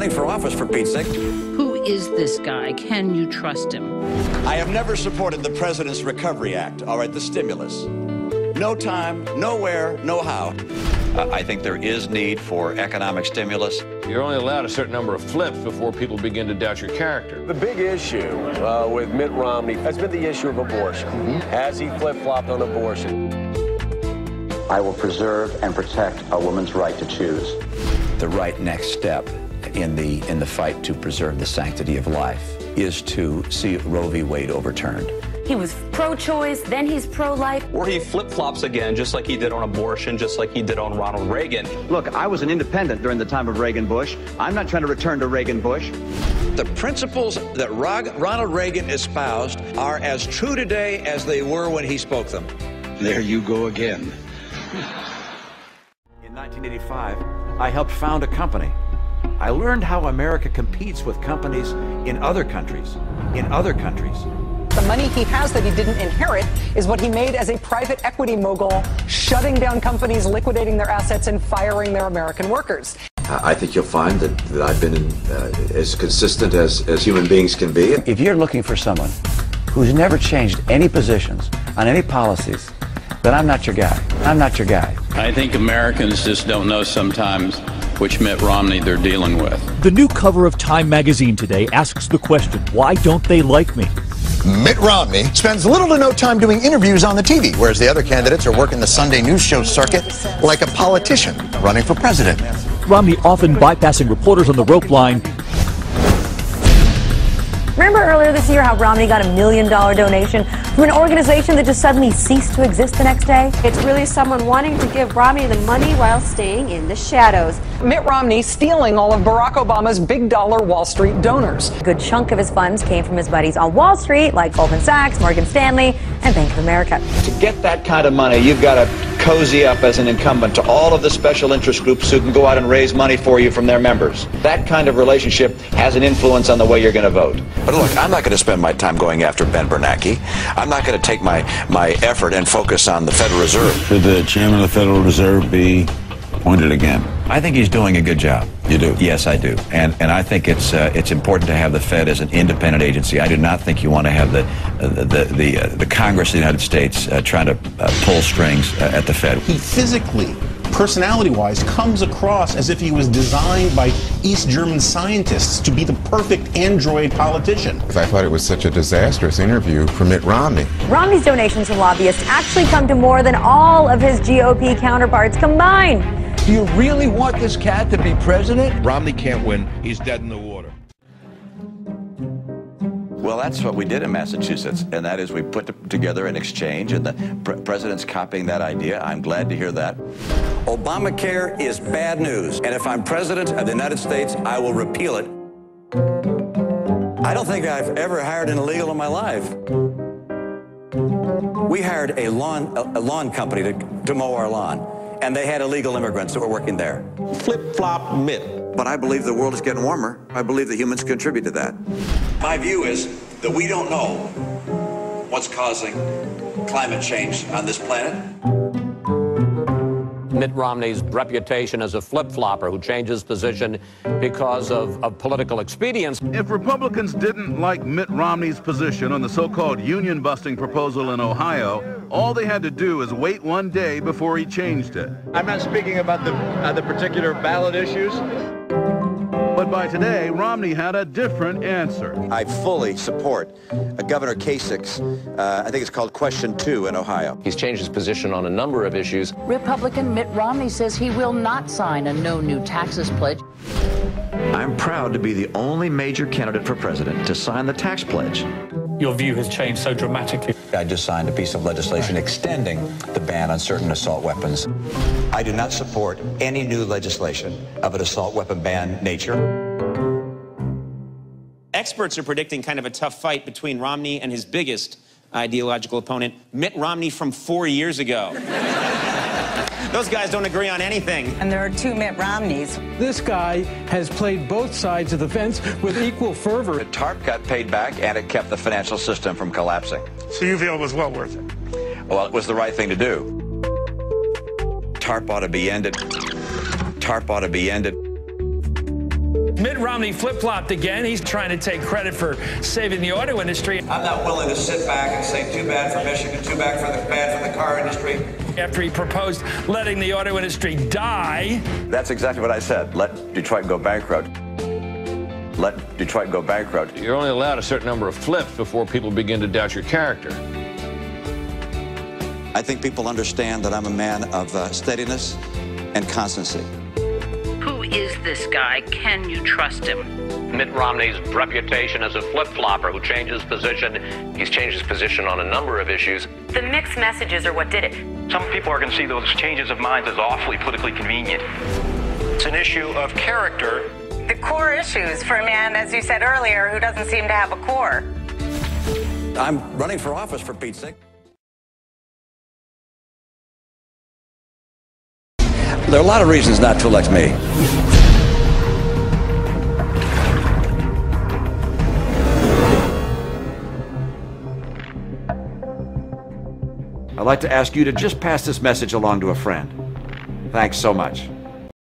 running for office, for Pete's sake. Who is this guy? Can you trust him? I have never supported the President's Recovery Act, all right, the stimulus. No time, nowhere, no how. I think there is need for economic stimulus. You're only allowed a certain number of flips before people begin to doubt your character. The big issue with Mitt Romney has been the issue of abortion. Has he flip-flopped on abortion? I will preserve and protect a woman's right to choose. The right next step in the fight to preserve the sanctity of life is to see Roe v. Wade overturned. He was pro-choice, then he's pro-life. Or he flip-flops again, just like he did on abortion, just like he did on Ronald Reagan. Look, I was an independent during the time of Reagan-Bush. I'm not trying to return to Reagan-Bush. The principles that Ronald Reagan espoused are as true today as they were when he spoke them. There you go again. In 1985, I helped found a company. I learned how America competes with companies in other countries. The money he has that he didn't inherit is what he made as a private equity mogul, shutting down companies, liquidating their assets, and firing their American workers. I think you'll find that I've been as consistent as human beings can be. If you're looking for someone who's never changed any positions on any policies, then I'm not your guy. I think Americans just don't know sometimes which Mitt Romney they're dealing with. The new cover of Time magazine today asks the question, why don't they like me? Mitt Romney spends little to no time doing interviews on the TV, whereas the other candidates are working the Sunday news show circuit like a politician running for president. Romney often bypassing reporters on the rope line. Remember earlier this year how Romney got $1 million donation from an organization that just suddenly ceased to exist the next day? It's really someone wanting to give Romney the money while staying in the shadows. Mitt Romney stealing all of Barack Obama's big dollar Wall Street donors. A good chunk of his funds came from his buddies on Wall Street, like Goldman Sachs, Morgan Stanley, and Bank of America. To get that kind of money, you've got to cozy up as an incumbent to all of the special interest groups who can go out and raise money for you from their members. That kind of relationship has an influence on the way you're going to vote. But look, I'm not going to spend my time going after Ben Bernanke. I'm not going to take my effort and focus on the Federal Reserve. Should the chairman of the Federal Reserve be appointed again? I think he's doing a good job. You do? Yes, I do. And I think it's important to have the Fed as an independent agency. I do not think you want to have the Congress of the United States trying to pull strings at the Fed. He physically, personality-wise, comes across as if he was designed by East German scientists to be the perfect android politician. I thought it was such a disastrous interview for Mitt Romney. Romney's donations to lobbyists actually come to more than all of his GOP counterparts combined. Do you really want this cat to be president? Romney can't win. He's dead in the water. Well, that's what we did in Massachusetts, and that is we put together an exchange, and the president's copying that idea. I'm glad to hear that. Obamacare is bad news, and if I'm president of the United States, I will repeal it. I don't think I've ever hired an illegal in my life. We hired a lawn company to mow our lawn, and they had illegal immigrants that were working there. Flip-flop Mitt. But I believe the world is getting warmer. I believe that humans contribute to that. My view is that we don't know what's causing climate change on this planet. Mitt Romney's reputation as a flip-flopper who changes position because of political expedience. If Republicans didn't like Mitt Romney's position on the so-called union-busting proposal in Ohio, all they had to do is wait one day before he changed it. I'm not speaking about the particular ballot issues. But by today, Romney had a different answer. I fully support Governor Kasich's, I think it's called Question 2 in Ohio. He's changed his position on a number of issues. Republican Mitt Romney says he will not sign a no new taxes pledge. I'm proud to be the only major candidate for president to sign the tax pledge. Your view has changed so dramatically. I just signed a piece of legislation extending the ban on certain assault weapons. I do not support any new legislation of an assault weapon ban nature. Experts are predicting kind of a tough fight between Romney and his biggest ideological opponent, Mitt Romney from 4 years ago. Those guys don't agree on anything. And there are two Mitt Romneys. This guy has played both sides of the fence with equal fervor. The TARP got paid back, and it kept the financial system from collapsing. So you feel it was well worth it? Well, it was the right thing to do. TARP ought to be ended. TARP ought to be ended. Mitt Romney flip-flopped again. He's trying to take credit for saving the auto industry. I'm not willing to sit back and say too bad for Michigan, too bad for the car industry. After he proposed letting the auto industry die. That's exactly what I said. Let Detroit go bankrupt. Let Detroit go bankrupt. You're only allowed a certain number of flips before people begin to doubt your character. I think people understand that I'm a man of steadiness and constancy. Who is this guy? Can you trust him? Mitt Romney's reputation as a flip-flopper who changes position. He's changed his position on a number of issues. The mixed messages are what did it. Some people are going to see those changes of minds as awfully politically convenient. It's an issue of character. The core issues for a man, as you said earlier, who doesn't seem to have a core. I'm running for office, for Pete's sake. There are a lot of reasons not to elect me. I'd like to ask you to just pass this message along to a friend. Thanks so much.